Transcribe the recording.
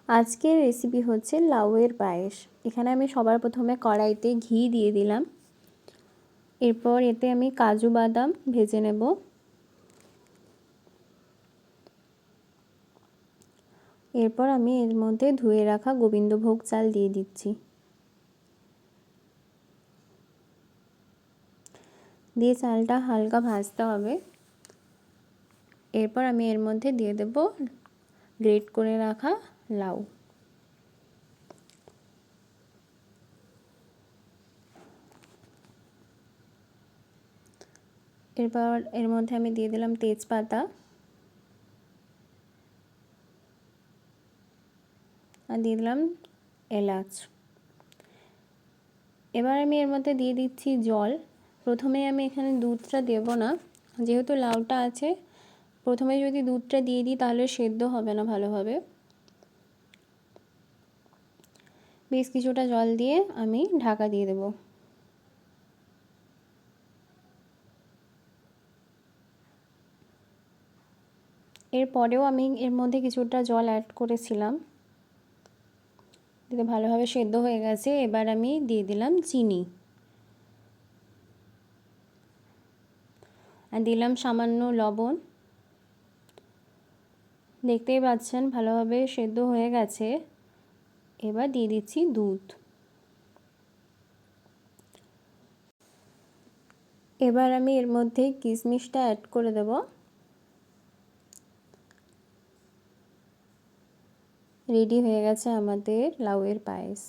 আজকের রেসিপি হচ্ছে লাউয়ের পায়েস। এখানে আমি সবার প্রথমে কড়াইতে ঘি দিয়ে দিলাম। এরপর এতে আমি কাজু বাদাম ভেজে নেব। এরপর আমি এর মধ্যে ধুয়ে রাখা গোবিন্দভোগ চাল দিয়ে দিচ্ছি। দিয়ে চালটা হালকা ভাজতে হবে। এরপর আমি এর মধ্যে দিয়ে দেব গ্রেট করে রাখা লাউ। এরপর এর মধ্যে আমি দিয়ে দিলাম তেজপাতা আর দিয়ে দিলাম এলাচ। এবার আমি এর মধ্যে দিয়ে দিচ্ছি জল। প্রথমে আমি এখানে দুধটা দেব না, যেহেতু লাউটা আছে। প্রথমে যদি দুধটা দিয়ে দিই তাহলে সেদ্ধ হবে না ভালোভাবে। বেশ কিছুটা জল দিয়ে আমি ঢাকা দিয়ে দেব। এরপরেও আমি এর মধ্যে কিছুটা জল অ্যাড করেছিলাম। দিতে ভালোভাবে সেদ্ধ হয়ে গেছে। এবার আমি দিয়ে দিলাম চিনি আর দিলাম সামান্য লবণ। দেখতেই পাচ্ছেন ভালোভাবে সেদ্ধ হয়ে গেছে। এবার দিয়ে দিচ্ছি দুধ। এবার আমি এর মধ্যে কিশমিশটা অ্যাড করে দেব। রেডি হয়ে গেছে আমাদের লাউয়ের পায়েস।